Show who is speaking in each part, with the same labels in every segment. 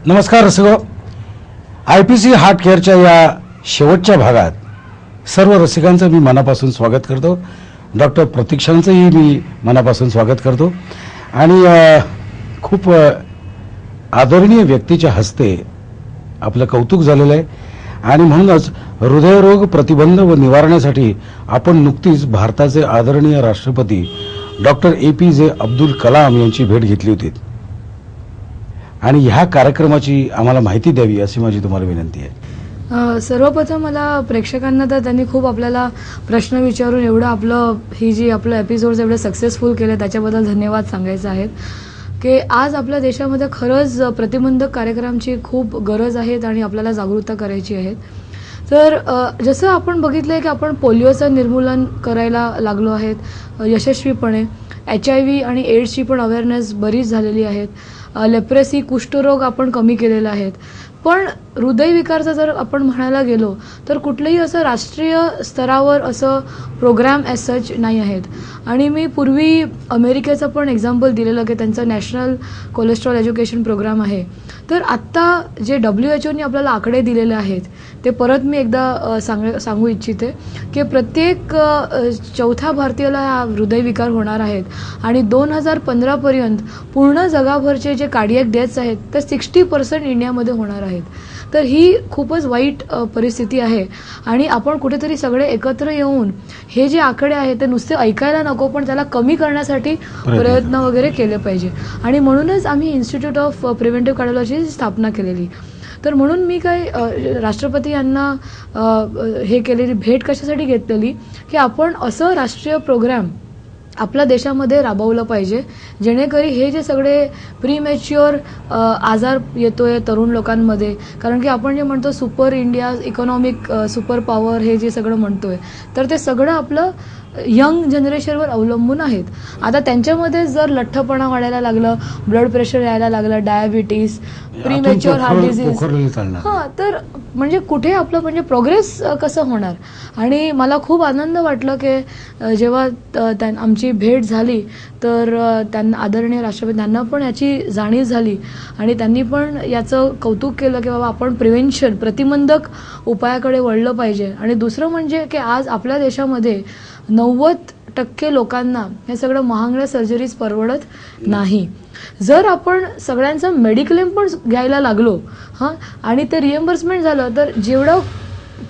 Speaker 1: नमस्कार रसिको, IPC heart केअरच्या या शेवटच्या भागात सर्व रसिकांचं मी मनापासून स्वागत करतो. डॉक्टर प्रतीक्षांचंही मी मनापासून स्वागत करतो. आणि खूप आदरणीय व्यक्तीच्या हस्ते आपलं कौतुक झालेलं आहे. आणि म्हणूनच हृदयरोग प्रतिबंध व निवारणासाठी आपण नुकतीच भारताचे आदरणीय राष्ट्रपती डॉक्टर APJ अब्दुल कलाम यांची भेट घेतली होती. आणि ह्या कार्यक्रमाची आम्हाला माहिती द्यावी अशी माझी तुम्हाला विनंती आहे.
Speaker 2: सर्वप्रथम मला प्रेक्षकांना तर त्यांनी खूप आपल्याला प्रश्न विचारून एवढं आपलं एपिसोड्स एवढे सक्सेसफुल केले त्याच्याबद्दल धन्यवाद सांगायचे आहेत. की आज आपल्या देशामध्ये खरंच प्रतिबंधक कार्यक्रमाची खूप गरज आहे आणि आपल्याला जागरूकता करायची आहे. तर जसं आपण बघितलंय की आपण पोलिओचं निर्मूलन करायला लागलो आहेत यशस्वीपणे. HIV आणि एड्सची पण अवेअरनेस बरीच झालेली आहेत. लेप्रेसी कुष्ठरोग आपण कमी केलेला आहेत. पण हृदयविकारचा जर आपण म्हणायला गेलो तर कुठलंही असं राष्ट्रीय स्तरावर असं प्रोग्राम ॲज सच नाही आहेत. आणि मी पूर्वी अमेरिकेचं पण एक्झाम्पल दिलेलं की त्यांचं नॅशनल कोलेस्ट्रॉल एज्युकेशन प्रोग्राम आहे. तर आत्ता जे WHO आपल्याला आकडे दिलेले आहेत ते परत मी एकदा सांगू इच्छिते की प्रत्येक चौथ्या भारतीयाला हा हृदयविकार होणार आहेत. आणि 2015 पर्यंत पूर्ण जगाभरचे जे कार्डियक डेथ्स आहेत ते 60% इंडियामध्ये होणार आहेत. तर ही खूपच वाईट परिस्थिती आहे. आणि आपण कुठेतरी सगळे एकत्र येऊन हे जे आकडे आहेत ते नुसते ऐकायला नको पण त्याला कमी करण्यासाठी प्रयत्न वगैरे केले पाहिजे. आणि म्हणूनच आम्ही इन्स्टिट्यूट ऑफ प्रिव्हेंटिव्ह कार्डिओलॉजीची स्थापना केलेली. तर म्हणून मी राष्ट्रपती यांना हे केलेली भेट कशासाठी घेतलेली की आपण असं राष्ट्रीय प्रोग्राम आपल्या देशामध्ये राबवलं पाहिजे जेणेकरी हे जे सगळे प्रीमॅच्युअर आजार येतोय तरुण लोकांमध्ये. कारण की आपण जे म्हणतो super India economic super power हे जे सगळं म्हणतोय तर ते सगळं आपलं यंग जनरेशनवर अवलंबून आहेत. आता त्यांच्यामध्ये जर लठ्ठपणा वाढायला लागलं, ब्लड प्रेशर यायला लागलं, डायबिटीस, प्रीमॅच्युअर हार्ट डिझीज, तर म्हणजे कुठे आपलं म्हणजे प्रोग्रेस कसं होणार. आणि मला खूप आनंद वाटलं की जेव्हा आमची भेट झाली तर त्यांना आदरणीय राष्ट्रपती त्यांना पण याची जाणीव झाली आणि त्यांनी पण याचं कौतुक केलं की बाबा आपण प्रिव्हेन्शन प्रतिबंधक उपायाकडे वळलं पाहिजे. आणि दुसरं म्हणजे की आज आपल्या देशामध्ये 90% लोकांना हे सगळं महागड्या सर्जरीज परवडत नाही. जर आपण सगळ्यांचं मेडिक्लेम पण घ्यायला लागलो आणि ते रिएम्बर्समेंट झालं तर जेवढं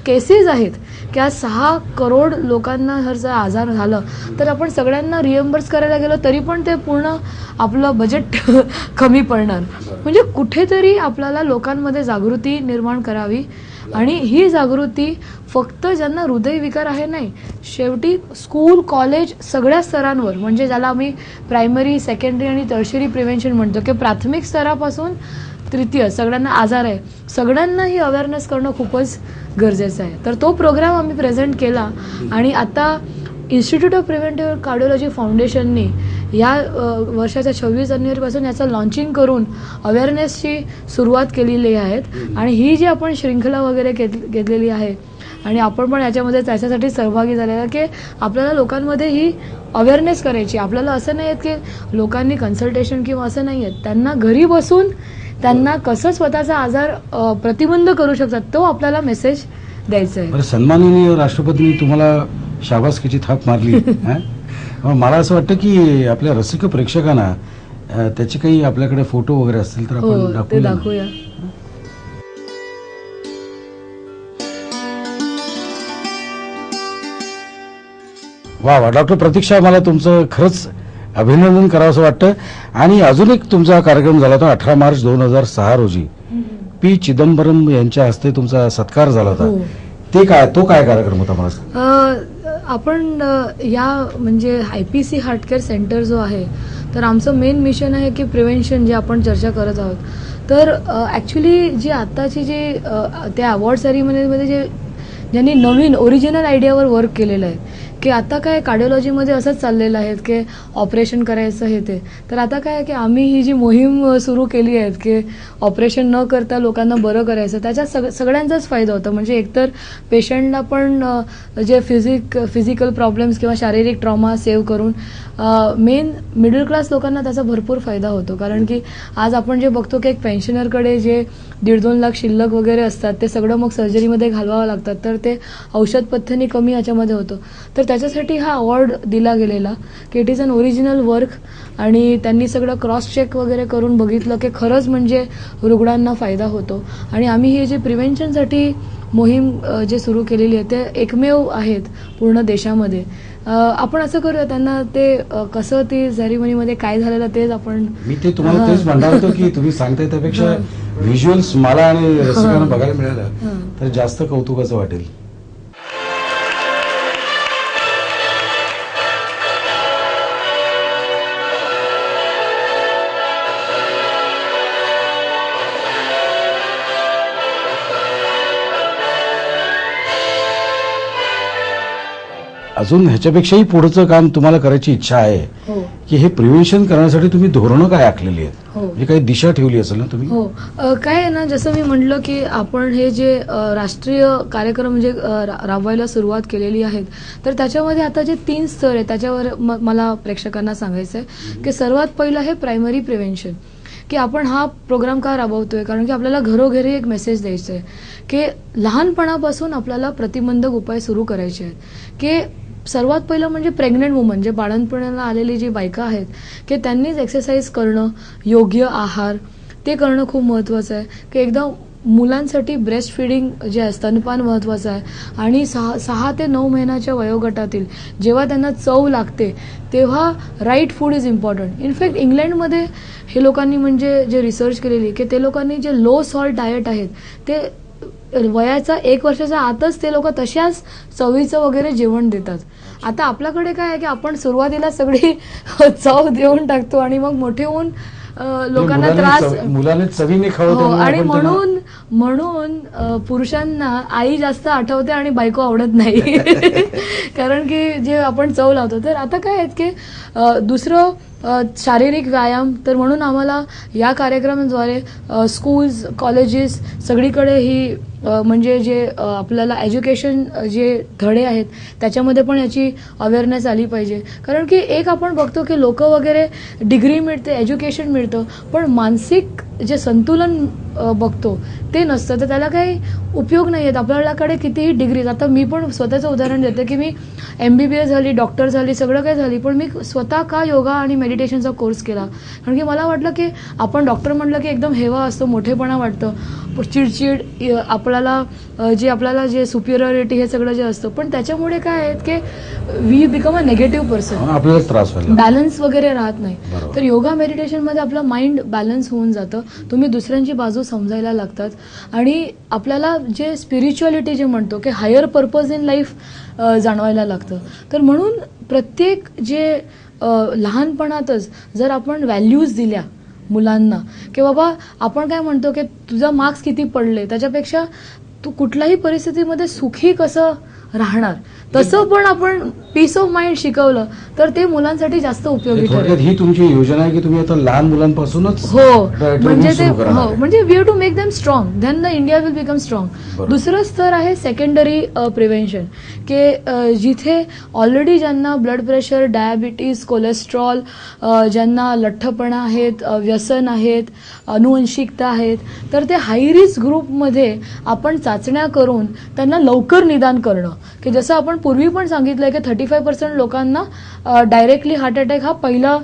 Speaker 2: केसेस आहेत की आज 6 करोड लोकांना जर आजार झालं तर आपण सगळ्यांना रिएम्बर्स करायला गेलो तरी पण ते पूर्ण आपलं बजेट कमी पडणार. म्हणजे कुठेतरी आपल्याला लोकांमध्ये जागृती निर्माण करावी. आणि ही जागृती फक्त ज्यांना हृदयविकार आहे नाही, शेवटी स्कूल कॉलेज सगळ्या स्तरांवर म्हणजे ज्याला आम्ही प्रायमरी सेकंडरी आणि टर्शरी प्रिव्हेन्शन म्हणतो की प्राथमिक स्तरापासून तृतीय सगळ्यांना आजार आहे सगळ्यांना ही अवेअरनेस करणं खूपच गरजेचं आहे. तर तो प्रोग्राम आम्ही प्रेझेंट केला. आणि आता इन्स्टिट्यूट ऑफ प्रिव्हेंटिव्ह कार्डिओलॉजी फाउंडेशननी या वर्षाच्या 26 जानेवारीपासून याचं लॉन्चिंग करून अवेअरनेसची सुरुवात केलेली आहेत. आणि ही जी आपण श्रृंखला वगैरे घेतलेली आहे आणि आपण पण याच्यामध्ये त्याच्यासाठी सहभागी झालेला की आपल्याला लोकांमध्ये ही अवेअरनेस करायची. आपल्याला असं नाही आहे की लोकांनी कन्सल्टेशन किंवा असं नाही आहे, त्यांना घरी बसून त्यांना कसं स्वतःचा आजार प्रतिबंध करू शकतात तो आपल्याला मेसेज द्यायचा आहे.
Speaker 1: सन्माननीय राष्ट्रपतींनी तुम्हाला शाबासकीची थाप मारली. मला असं वाटतं की आपल्या रसिक प्रेक्षकांना त्याचे काही आपल्याकडे फोटो वगैरे असतील तर आपण
Speaker 2: दाखवूया.
Speaker 1: वा वा डॉक्टर प्रतीक्षा, मला तुमचं खरंच अभिनंदन करावं असं वाटतं. आणि अजून एक तुमचा कार्यक्रम झाला होता 18 मार्च 2006 रोजी P. चिदंबरम यांच्या हस्ते तुमचा सत्कार झाला होता. तो काय कार्यक्रम होता मला?
Speaker 2: आपण या म्हणजे IPC हार्ट केअर सेंटर जो आहे तर आमचं मेन मिशन आहे की प्रिव्हेन्शन जे आपण चर्चा करत आहोत. तर ॲक्च्युली जी आत्ताची त्या अवॉर्ड सेरेमनीमध्ये ज्यांनी नवीन ओरिजिनल आयडियावर वर्क केलेलं आहे की आता काय कार्डिओलॉजीमध्ये असंच चाललेलं आहे की ऑपरेशन करायचं हे ते. तर आता काय आहे की आम्ही ही जी मोहीम सुरू केली आहे की ऑपरेशन न करता लोकांना बरं करायचं, त्याच्यात सगळ्यांचाच फायदा होतो. म्हणजे एकतर पेशंटला पण जे फिजिकल प्रॉब्लेम्स किंवा शारीरिक ट्रॉमा सेव्ह करून मेन मिडल क्लास लोकांना त्याचा भरपूर फायदा होतो. कारण की आज आपण जे बघतो की एक पेन्शनरकडे जे 1.5-2 लाख शिल्लक वगैरे असतात ते सगळं मग सर्जरीमध्ये घालवावं लागतात, तर ते औषध पथ्यनी कमी याच्यामध्ये होतं. तर त्याच्यासाठी हा अवॉर्ड दिला गेलेला की it is an original work, आणि त्यांनी सगळं क्रॉस चेक वगैरे करून बघितलं की खरंच म्हणजे रुग्णांना फायदा होतो. आणि आम्ही हे जे प्रिव्हेन्शनसाठी मोहीम जे सुरू केलेली आहे ते एकमेव आहेत पूर्ण देशामध्ये. आपण असं करूया, त्यांना ते कसं ती सेरेमनीमध्ये काय झालेलं तेच आपण.
Speaker 1: मी ते तुम्हाला तेच म्हणणार होतो की तुम्ही सांगताय त्यापेक्षा व्हिज्युअल्स मला आणि रसिकांना बघायला मिळालं तर जास्त कौतुकाचं वाटेल. अजून ह्याच्यापेक्षाही पुढचं काम तुम्हाला करायची इच्छा आहे
Speaker 2: हो
Speaker 1: की हे प्रिव्हेन्शन करण्यासाठी तुम्ही धोरणं काय आखलेली आहेत,
Speaker 2: हो
Speaker 1: म्हणजे काही दिशा ठेवली असेल ना तुम्ही?
Speaker 2: हो. काय आहे ना, जसं मी म्हटलं की आपण हे जे राष्ट्रीय कार्यक्रम म्हणजे राबवायला सुरुवात केलेली आहेत, तर त्याच्यामध्ये आता जे 3 स्तर आहेत त्याच्यावर मला प्रेक्षकांना सांगायचं आहे की सर्वात पहिलं आहे प्रायमरी प्रिव्हेन्शन. की आपण हा प्रोग्राम का राबवतोय, कारण की आपल्याला घरोघरी एक मेसेज द्यायचा आहे की लहानपणापासून आपल्याला प्रतिबंधक उपाय सुरू करायचे आहेत. की सर्वात पहिलं म्हणजे प्रेग्नंट वुमन, जे बाळंतपणाला आलेली जी बायका आहेत की त्यांनीच एक्सरसाइज करणं, योग्य आहार ते करणं खूप महत्त्वाचं आहे. की एकदा मुलांसाठी ब्रेस्ट फिडिंग जे आहे, स्तनपान महत्त्वाचं आहे. आणि 6 ते 9 महिन्याच्या वयोगटातील जेव्हा त्यांना चव लागते तेव्हा right food is important. In fact इंग्लंडमध्ये हे लोकांनी म्हणजे जे रिसर्च केलेली की ते लोकांनी जे लो सॉल्ट डाएट आहेत ते वयाचा 1 वर्षाच्या आतच ते लोक तशाच चवीचं वगैरे जेवण देतात. आता आपल्याकडे काय आहे की आपण सुरुवातीला सगळी चव देऊन टाकतो आणि मग मोठे होऊन लोकांना त्रास.
Speaker 1: मुलाने चवीने खावं,
Speaker 2: हो,
Speaker 1: त्यामुळे
Speaker 2: आणि
Speaker 1: आपण त्यांना-
Speaker 2: म्हणून पुरुषांना आई जास्त आठवते आणि बायको आवडत नाही. कारण की जे आपण चव लावतो. तर आता काय आहेत की दुसरं शारीरिक व्यायाम. तर म्हणून आम्हाला या कार्यक्रमाद्वारे स्कूल्स, कॉलेजेस सगळीकडे ही म्हणजे जे आपल्याला एज्युकेशन जे धडे आहेत त्याच्यामध्ये पण याची अवेअरनेस आली पाहिजे. कारण की एक आपण बघतो की लोक वगैरे डिग्री मिळते, एज्युकेशन मिळतं, पण मानसिक जे संतुलन बघतो ते नसतं, तर त्याला काही उपयोग नाही आहेत. आपल्याकडे कितीही डिग्रीज, आता मी पण स्वतःचं उदाहरण देते की मी MBBS झाली, डॉक्टर झाली, सगळं काही झाली, पण मी स्वतः का योगा आणि मेडिटेशनचा कोर्स केला. कारण की मला वाटलं की आपण डॉक्टर म्हटलं की एकदम हेवा असतो, मोठेपणा वाटतं, चिडचिड, आपल्याला जे सुपिरियरिटी हे सगळं जे असतं, पण त्याच्यामुळे काय आहेत की we become a negative person,
Speaker 1: आपल्याला त्रास व्हायला,
Speaker 2: बॅलन्स वगैरे राहत नाही.
Speaker 1: बरोबर.
Speaker 2: तर योगा मेडिटेशनमध्ये आपलं माइंड बॅलन्स होऊन जातं, तुम्ही दुसऱ्यांची बाजू समजायला लागतात आणि आपल्याला जे स्पिरिच्युअलिटी जे म्हणतो की हायर पर्पज इन लाईफ जाणवायला लागतं. तर म्हणून प्रत्येक जे लहानपणातच जर आपण व्हॅल्यूज दिल्या मुलांना की बाबा आपण काय म्हणतो की तुझा मार्क्स किती पडले त्याच्यापेक्षा तू कुठल्याही परिस्थितीमध्ये सुखी कसं राहणार, तसं पण आपण पीस ऑफ माइंड शिकवलं तर ते मुलांसाठी जास्त उपयोगी
Speaker 1: थोडक्यात
Speaker 2: ठरेल.
Speaker 1: ही तुमची योजना आहे की तुम्ही आता लहान मुलांपासूनच
Speaker 2: हो, म्हणजे ते
Speaker 1: सुरू करणार
Speaker 2: हो,
Speaker 1: आहे.
Speaker 2: म्हणजे we have to make them strong, then the India will become strong.
Speaker 1: बरोबर.
Speaker 2: दुसरं स्तर आहे सेकंडरी प्रिव्हेन्शन, की जिथे ऑलरेडी ज्यांना ब्लड प्रेशर, डायबिटीज, कोलेस्ट्रॉल, ज्यांना लठ्ठपणा आहेत, व्यसन आहेत, अनुवंशिकता आहेत, तर ते हाय रिस्क ग्रुपमध्ये आपण चाचण्या करून त्यांना लवकर निदान करणं. की जसं आपण पूर्वी पण सांगितलंय की 35% लोकांना डायरेक्टली हार्ट अटॅक हा पहिला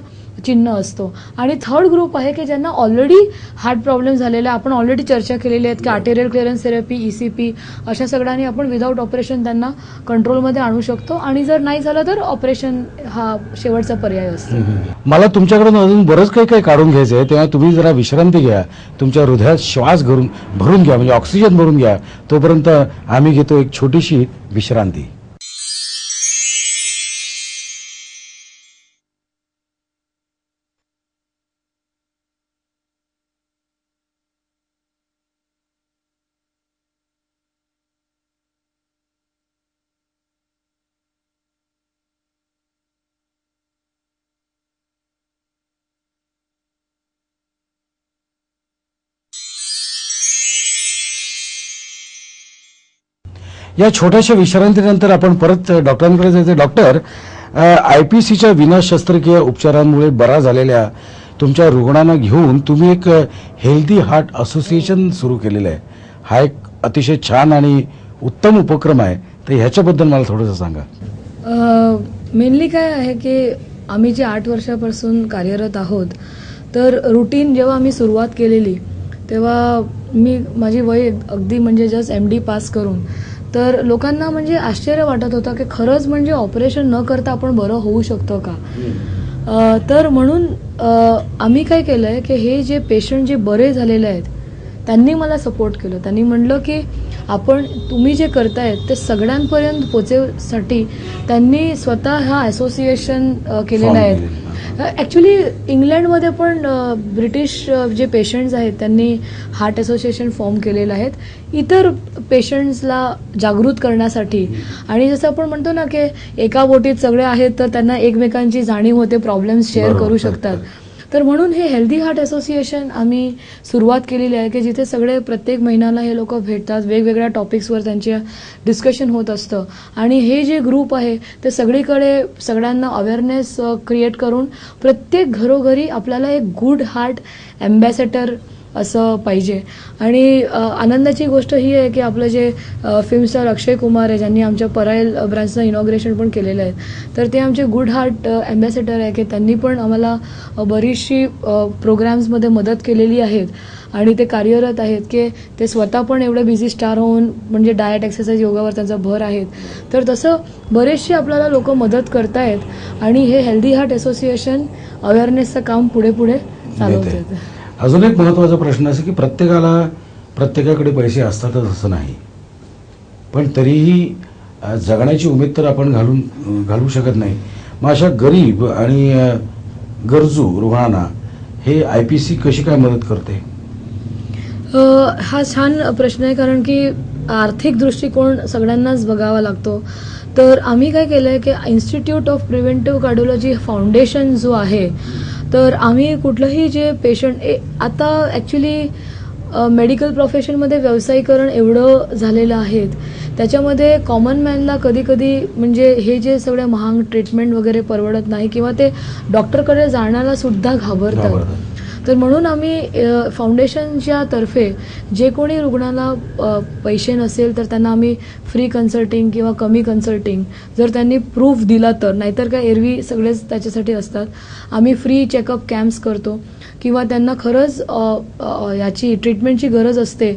Speaker 2: चिन्ह असतो. आणि थर्ड ग्रुप आहे की ज्यांना ऑलरेडी हार्ट प्रॉब्लेम झालेला, आपण ऑलरेडी चर्चा केलेली आहेत की आर्टेरियल क्लिअरन्स थेरपी, ECP अशा सगळ्यांनी आपण विदाऊट ऑपरेशन त्यांना कंट्रोलमध्ये आणू शकतो. आणि जर नाही झालं तर ऑपरेशन हा शेवटचा पर्याय असतो.
Speaker 1: मला तुमच्याकडून अजून बरंच काही काही काढून घ्यायचं आहे, तेव्हा तुम्ही जरा विश्रांती घ्या, तुमच्या हृदयात श्वास भरून घ्या, म्हणजे ऑक्सिजन भरून घ्या. तोपर्यंत आम्ही घेतो एक छोटीशी विश्रांती. या छोट्याशा विश्रांतीनंतर आपण परत डॉक्टरांकडे जायचं. डॉक्टर, IPCच्या विना शस्त्रक्रिया उपचारांमुळे बरा झालेल्या तुमच्या रुग्णांना घेऊन तुम्ही एक हेल्दी हार्ट असोसिएशन सुरू केलेलं आहे. हा एक अतिशय छान आणि उत्तम उपक्रम आहे, तर ह्याच्याबद्दल मला थोडंसं सांगा.
Speaker 2: मेनली काय आहे की आम्ही जे 8 वर्षापासून कार्यरत आहोत, तर रुटीन जेव्हा आम्ही सुरुवात केलेली तेव्हा माझी वय अगदी म्हणजे जस्ट MD पास करून, तर लोकांना म्हणजे आश्चर्य वाटत होतं की खरंच म्हणजे ऑपरेशन न करता आपण बरं होऊ शकतो का. तर म्हणून आम्ही काय केलंय की हे जे पेशंट जे बरे झालेले आहेत त्यांनी मला सपोर्ट केलं. त्यांनी म्हणलं की तुम्ही जे करतायत ते सगळ्यांपर्यंत पोचवण्यासाठी त्यांनी स्वतः हा असोसिएशन केलेला आहे. ॲक्च्युली इंग्लंडमध्ये पण ब्रिटिश जे पेशंट्स आहेत त्यांनी हार्ट असोसिएशन फॉर्म केलेलं आहेत इतर पेशंट्सला जागृत करण्यासाठी. आणि जसं आपण म्हणतो ना की एका बोटीत सगळे आहेत, तर त्यांना एकमेकांची जाणीव होते, प्रॉब्लेम्स शेअर करू शकतात. तर म्हणून हे हेल्दी हार्ट असोसिएशन आम्ही सुरुवात केलेली आहे की जिथे सगळे प्रत्येक महिन्याला हे लोक भेटतात, वेगवेगळ्या टॉपिक्सवर त्यांचे डिस्कशन होत असतं. आणि हे जे ग्रुप आहे ते सगळीकडे सगळ्यांना अवेअरनेस क्रिएट करून प्रत्येक घरोघरी आपल्याला एक गुड हार्ट अँबॅसेडर असं पाहिजे. आणि आनंदाची गोष्ट ही आहे की आपलं जे फिल्म स्टार अक्षय कुमार आहे, ज्यांनी आमच्या परायल ब्रांचचं इनॉग्रेशन पण केलेलं आहे, तर ते आमचे गुड हार्ट अँबॅसेडर आहे की त्यांनी पण आम्हाला बरीचशी प्रोग्राम्समध्ये मदत केलेली आहेत. आणि ते कार्यरत आहेत की ते स्वतः पण एवढे बिझी स्टार होऊन म्हणजे डाएट, एक्सरसाइज, योगावर त्यांचा भर आहेत. तर तसं बरेचसे आपल्याला लोक मदत करतायत आणि हे हेल्दी हार्ट असोसिएशन अवेअरनेसचं काम पुढे पुढे चालवतात.
Speaker 1: अजून एक महत्त्वाचा प्रश्न असं की प्रत्येकाकडे पैसे असतातच असं नाही, पण तरीही जगण्याची उमेद तर आपण घालू शकत नाही. मग अशा गरीब आणि गरजू रुग्णांना हे IPC कशी काय मदत करते?
Speaker 2: हा छान प्रश्न आहे, कारण की आर्थिक दृष्टिकोन सगळ्यांनाच बघावा लागतो. तर आम्ही काय केलंय की institute of preventive cardiology foundation जो आहे, तर आम्ही कुठलंही जे पेशंट आता ॲक्च्युली मेडिकल प्रोफेशनमध्ये व्यावसायीकरण एवढं झालेलं आहे, त्याच्यामध्ये कॉमन मॅनला कधी कधी म्हणजे हे जे सगळे महाग ट्रीटमेंट वगैरे परवडत नाही किंवा ते डॉक्टरकडे जाण्याला सुद्धा घाबरतात. तर म्हणून आम्ही फाउंडेशनच्या तर्फे जे कोणी रुग्णाला पैसे नसेल तर त्यांना आम्ही फ्री कन्सल्टिंग किंवा कमी कन्सल्टिंग जर त्यांनी प्रूफ दिला तर, नाहीतर काय एरवी सगळेच त्याच्यासाठी असतात. आम्ही फ्री चेकअप कॅम्प्स करतो किंवा त्यांना खरंच याची ट्रीटमेंटची गरज असते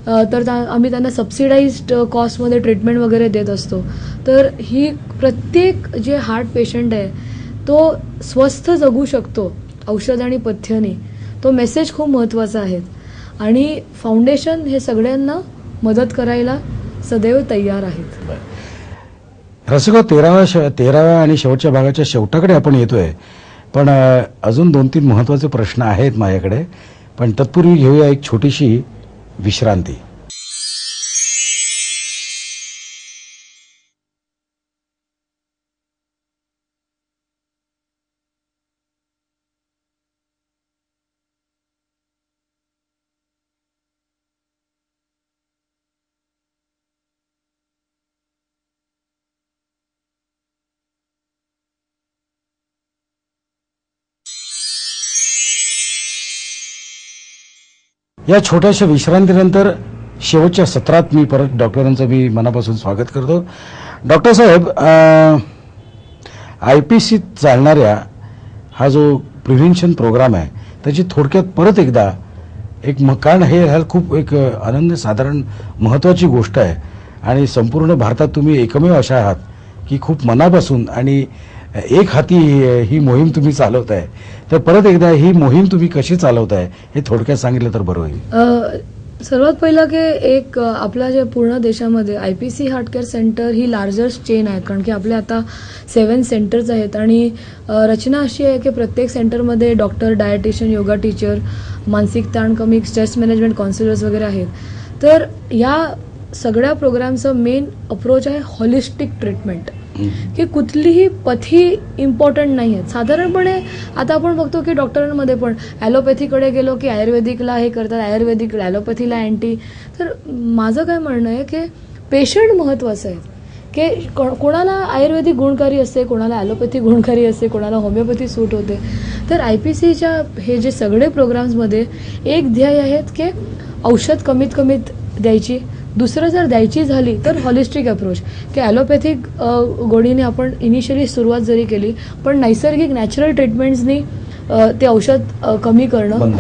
Speaker 2: तर आम्ही त्यांना सबसिडाइज्ड कॉस्टमध्ये ट्रीटमेंट वगैरे देत असतो. तर ही प्रत्येक जे हार्ट पेशंट आहे तो स्वस्थ जगू शकतो औषध आणि पथ्याने, तो मेसेज खूप महत्त्वाचा आहे. आणि फाउंडेशन हे सगळ्यांना मदत करायला सदैव तयार आहेत.
Speaker 1: रसिको, 13व्या आणि शेवटच्या भागाच्या शेवटाकडे आपण येतोय, पण अजून 2-3 महत्त्वाचे प्रश्न आहेत माझ्याकडे, पण तत्पूर्वी घेऊया एक छोटीशी विश्रांती. या छोट्याशा विश्रांतीनंतर शेवटच्या सत्रात मी परत डॉक्टरांचं मी मनापासून स्वागत करतो. डॉक्टर साहेब, IPC चालणाऱ्या हा जो प्रिव्हेन्शन प्रोग्राम आहे त्याची थोडक्यात परत एकदा कारण हे खूप एक अनन्यसाधारण महत्त्वाची गोष्ट आहे आणि संपूर्ण भारतात तुम्ही एकमेव अशा आहात की खूप मनापासून आणि एक हाती ही मोहीम तुम्ही चालवताय. तर परत एकदा ही मोहीम तुम्ही कशी चालवताय हे थोडक्यात सांगितलं तर बरं होईल.
Speaker 2: सर्वात पहिलं की एक आपल्या जे पूर्ण देशामध्ये IPC हार्ट केअर सेंटर ही लार्जस्ट चेन आहे, कारण की आपले आता 7 सेंटर्स आहेत आणि रचना अशी आहे की प्रत्येक सेंटरमध्ये डॉक्टर, डायटिशियन, योगा टीचर, मानसिक ताण कमी, स्ट्रेस मॅनेजमेंट काउन्सिलर्स वगैरे आहेत. तर या सगळ्या प्रोग्रामचं मेन अप्रोच आहे हॉलिस्टिक ट्रीटमेंट, की कुठलीही पथी इम्पॉर्टंट नाही आहेत. साधारणपणे आता आपण बघतो की डॉक्टरांमध्ये पण ॲलोपॅथीकडे गेलो की आयुर्वेदिकला हे करतात, आयुर्वेदिक ॲलोपॅथीला अँटी. तर माझं काय म्हणणं आहे की पेशंट महत्त्वाचं आहे की कोणाला आयुर्वेदिक गुणकारी असते, कोणाला ॲलोपॅथी गुणकारी असते, कोणाला होमिओपॅथी सूट होते. तर IPCच्या हे जे सगळे प्रोग्राम्समध्ये एक ध्येय आहेत की औषध कमीत कमीत द्यायची. दुसरं जर द्यायची झाली तर हॉलिस्टिक अप्रोच की ॲलोपॅथिक गोळीने आपण इनिशियली सुरुवात जरी केली पण नैसर्गिक नॅचरल ट्रीटमेंट्सनी ते औषध कमी करणं.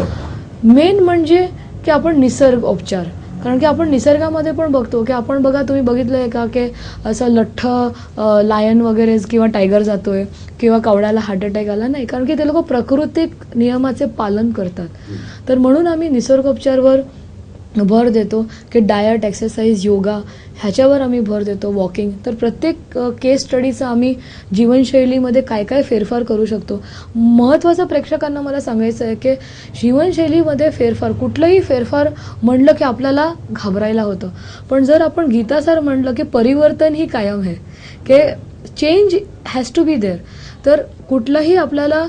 Speaker 2: मेन म्हणजे की आपण निसर्ग उपचार, कारण की आपण निसर्गामध्ये पण बघतो की आपण बघा, तुम्ही बघितलं आहे का की असं लठ्ठ लायन वगैरे किंवा टायगर जातोय किंवा कावड्याला हार्ट अटॅक आला नाही, कारण की ते लोक प्राकृतिक नियमाचे पालन करतात. तर म्हणून आम्ही निसर्गोपचारवर भर देतो की डायट, एक्सरसाइज, योगा ह्याच्यावर आम्ही भर देतो, वॉकिंग. तर प्रत्येक केस स्टडीचं आम्ही जीवनशैलीमध्ये काय काय फेरफार करू शकतो. महत्त्वाचं प्रेक्षकांना मला सांगायचं आहे की जीवनशैलीमध्ये फेरफार, कुठलंही फेरफार म्हणलं की आपल्याला घाबरायला होतं, पण जर आपण गीतासार म्हणलं की परिवर्तन ही कायम आहे, की change has to be there. तर कुठलंही आपल्याला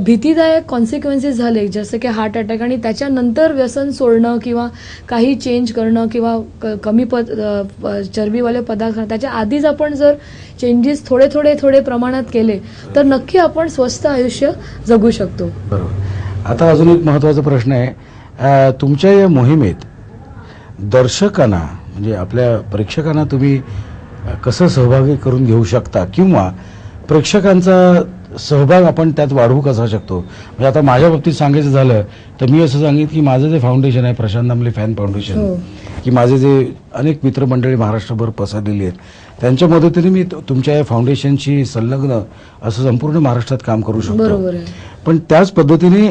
Speaker 2: भीतीदायक कॉन्सिक्वेन्सेस झाले जसं की हार्ट अटॅक आणि त्याच्यानंतर व्यसन सोडणं किंवा काही चेंज करणं किंवा कमी चरबीवाले पदार्थ, त्याच्या आधीच आपण जर चेंजेस थोडे प्रमाणात केले तर नक्की आपण स्वस्थ आयुष्य जगू शकतो.
Speaker 1: बरोबर. आता अजून एक महत्त्वाचा प्रश्न आहे, तुमच्या या मोहिमेत दर्शकांना म्हणजे आपल्या प्रेक्षकांना तुम्ही कसं सहभागी करून घेऊ शकता किंवा प्रेक्षकांचा सहभाग आपण त्यात वाढवू कसा शकतो. म्हणजे आता माझ्या बाबतीत सांगायचं झालं तर मी असं सांगेन की माझं जे फाउंडेशन आहे प्रशांत दामले फॅन फाउंडेशन, की माझे जे अनेक मित्रमंडळी महाराष्ट्रभर पसरलेली आहेत त्यांच्या मदतीने मी तुमच्या या फाउंडेशनशी संलग्न असं संपूर्ण महाराष्ट्रात काम करू शकतो. पण त्याच पद्धतीने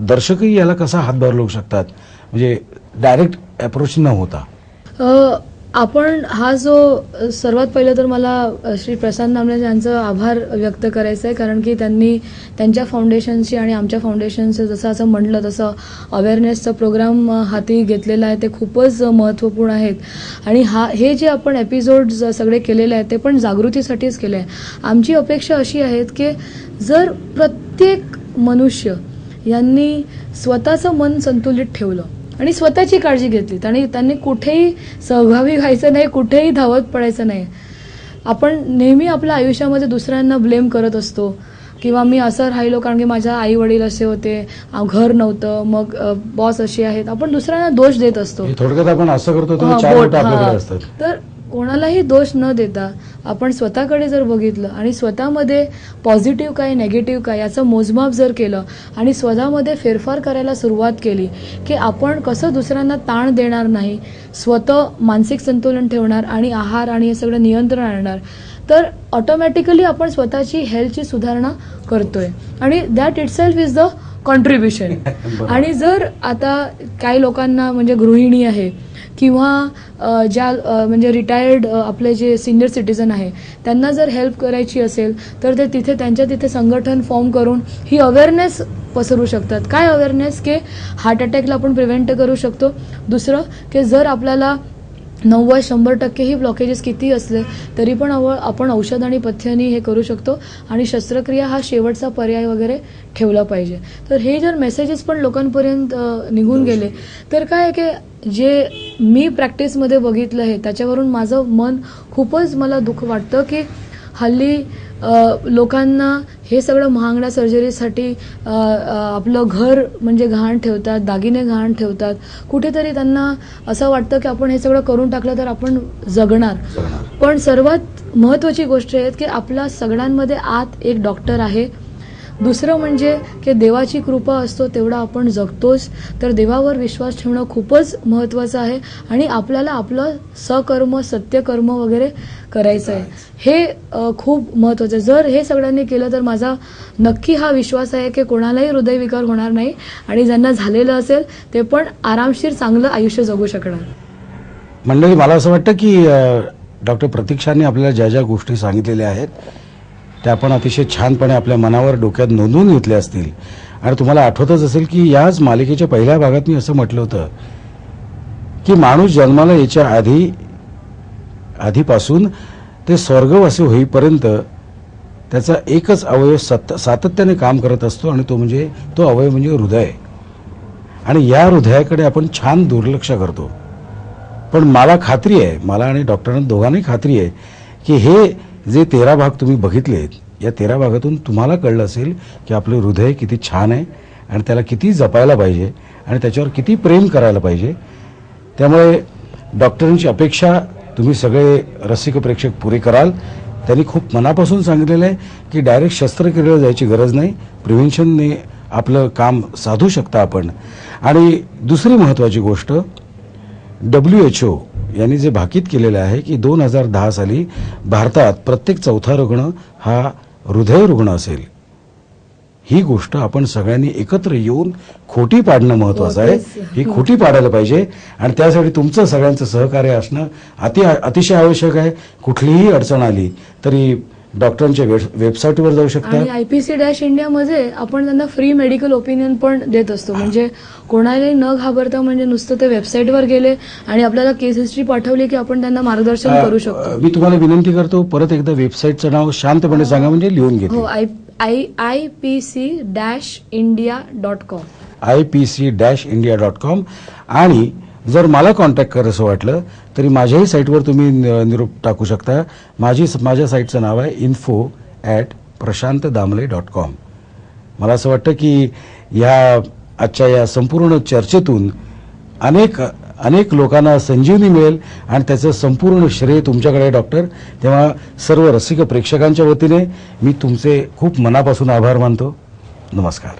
Speaker 1: दर्शकही याला कसा हातभार लावू शकतात, म्हणजे डायरेक्ट अप्रोच न होता.
Speaker 2: आपण हा जो सर्वात पहिलं तर मला श्री प्रशांत दामले यांचं आभार व्यक्त करायचं आहे, कारण की त्यांनी त्यांच्या फाउंडेशनशी आणि आमच्या फाउंडेशनचं जसं असं म्हणलं तसं अवेअरनेसचा प्रोग्राम हाती घेतलेला आहे ते खूपच महत्त्वपूर्ण आहेत. आणि हे जे आपण एपिसोड्स सगळे केलेले आहेत ते पण जागृतीसाठीच केले आहे. आमची अपेक्षा अशी आहेत की जर प्रत्येक मनुष्य यांनी स्वतःचं मन संतुलित ठेवलं आणि स्वतःची काळजी घेतली आणि त्यांनी कुठेही सहभागी व्हायचं नाही, कुठेही धावत पडायचं नाही. आपण नेहमी आपल्या आयुष्यामध्ये दुसऱ्यांना ब्लेम करत असतो किंवा मी असं राहिलो कारण की माझ्या आई वडील असे होते, घर नव्हतं, मग बॉस अशी आहेत, आपण दुसऱ्यांना दोष देत असतो.
Speaker 1: थोडक्यात आपण असं करतो.
Speaker 2: तर कोणालाही दोष न देता आपण स्वतःकडे जर बघितलं आणि स्वतःमध्ये पॉझिटिव्ह काय नेगेटिव्ह काय याचं मोजमाप जर केलं आणि स्वतःमध्ये फेरफार करायला सुरुवात केली की आपण कसं दुसऱ्यांना ताण देणार नाही, स्वतः मानसिक संतुलन ठेवणार आणि आहार आणि हे सगळं नियंत्रण आणणार, तर ऑटोमॅटिकली आपण स्वतःची हेल्थची सुधारणा करतोय आणि that itself is the contribution. आणि जर आता काही लोकांना म्हणजे गृहिणी आहे किंवा ज्या म्हणजे रिटायर्ड आपले जे सिनियर सिटीजन आहे त्यांना जर हेल्प करायची असेल तर ते त्यांच्या तिथे संघटन फॉर्म करून ही अवेअरनेस पसरवू शकतात. काय अवेअरनेस की हार्ट अटॅकला आपण प्रिव्हेंट करू शकतो. दुसरं की जर आपल्याला 90-100% ही ब्लॉकेजेस किती असले तरी पण आपण औषध आणि पथ्यानी हे करू शकतो आणि शस्त्रक्रिया हा शेवटचा पर्याय वगैरे ठेवला पाहिजे. तर हे जर मेसेजेस पण लोकांपर्यंत निघून गेले तर काय की जे मी प्रॅक्टिसमध्ये बघितलं आहे त्याच्यावरून माझं मन खूपच मला दुःख वाटतं की हल्ली लोकांना हे सगळं महागड्या सर्जरीसाठी आपलं घर म्हणजे घाण ठेवतात, दागिने घाण ठेवतात. कुठेतरी त्यांना असं वाटतं की आपण हे सगळं करून टाकलं तर आपण जगणार. पण सर्वात महत्त्वाची गोष्ट आहे की आपल्या सगळ्यांमध्ये आत एक डॉक्टर आहे. दुसरं म्हणजे की देवाची कृपा असतो तेवढा आपण जगतोच. तर देवावर विश्वास ठेवणं खूपच महत्त्वाचं आहे आणि आपल्याला आपलं सकर्म सत्यकर्म वगैरे करायचं आहे, हे खूप महत्त्वाचं आहे. जर हे सगळ्यांनी केलं तर माझा नक्की हा विश्वास आहे की कोणालाही हृदयविकार होणार नाही आणि ज्यांना झालेलं असेल ते पण आरामशीर चांगलं आयुष्य जगू शकणार.
Speaker 1: मंडळी, मला असं वाटतं की डॉक्टर प्रतीक्षांनी आपल्याला ज्या ज्या गोष्टी सांगितलेल्या आहेत त्या आपण अतिशय छानपणे आपल्या मनावर डोक्यात नोंदवून घेतल्या असतील. आणि तुम्हाला आठवतच असेल की याच मालिकेच्या पहिल्या भागात मी असं म्हटलं होतं की माणूस जन्माला याच्या आधीपासून ते स्वर्गवासी होईपर्यंत त्याचा एकच अवयव सातत्याने काम करत असतो आणि तो अवयव म्हणजे हृदय. आणि या हृदयाकडे आपण छान दुर्लक्ष करतो. पण मला खात्री आहे, मला आणि डॉक्टरांना दोघांनाही खात्री आहे की हे जे 13 भाग तुम्ही बघितलेत, या 13 भागातून तुम्हाला कळलं असेल की आपलं हृदय किती छान आहे आणि त्याला किती जपायला पाहिजे आणि त्याच्यावर किती प्रेम करायला पाहिजे. त्यामुळे डॉक्टरांची अपेक्षा तुम्ही सगळे रसिक प्रेक्षक पुरे कराल. त्यांनी खूप मनापासून सांगितलेलं आहे की डायरेक्ट शस्त्रक्रियेला जायची गरज नाही, प्रिव्हेन्शनने आपलं काम साधू शकता आपण. आणि दुसरी महत्त्वाची गोष्ट, WHO यांनी जे भाकीत केलेलं आहे की 2010 साली भारतात प्रत्येक चौथा रुग्ण हा हृदय रुग्ण असेल. ही गोष्ट आपण सगळ्यांनी एकत्र येऊन खोटी पाडणं महत्वाचं आहे. ही खोटी पाडायला पाहिजे आणि त्यासाठी तुमचं सगळ्यांचं सहकार्य असणं अतिशय आवश्यक आहे. कुठलीही अडचण आली तरी डॉक्टरांच्या वेबसाईटवर जाऊ शकता.
Speaker 2: आणि IPC-India मध्ये आपण त्यांना फ्री मेडिकल ओपिनियन पण देत असतो. म्हणजे कोणालाही न घाबरता, म्हणजे नुसतं ते वेबसाईटवर गेले आणि आपल्याला केस हिस्ट्री पाठवली की आपण त्यांना मार्गदर्शन करू शकतो.
Speaker 1: मी तुम्हाला विनंती करतो, परत एकदा वेबसाईटचं नाव शांतपणे सांगा, म्हणजे लिहून घेतो.
Speaker 2: हो, IPC-India.com.
Speaker 1: IPC-India.com. आणि जर मला कॉन्टॅक्ट करायचं वाटलं तरी माझ्याही साईटवर तुम्ही निरोप टाकू शकता. माझ्या साईटचं नाव आहे info@prashantdamle.com. मला असं वाटतं की आजच्या या संपूर्ण चर्चेतून अनेक लोकांना संजीवनी मिळेल आणि त्याचं संपूर्ण श्रेय तुमच्याकडे डॉक्टर. तेव्हा सर्व रसिक प्रेक्षकांच्या वतीने मी तुमचे खूप मनापासून आभार मानतो. नमस्कार.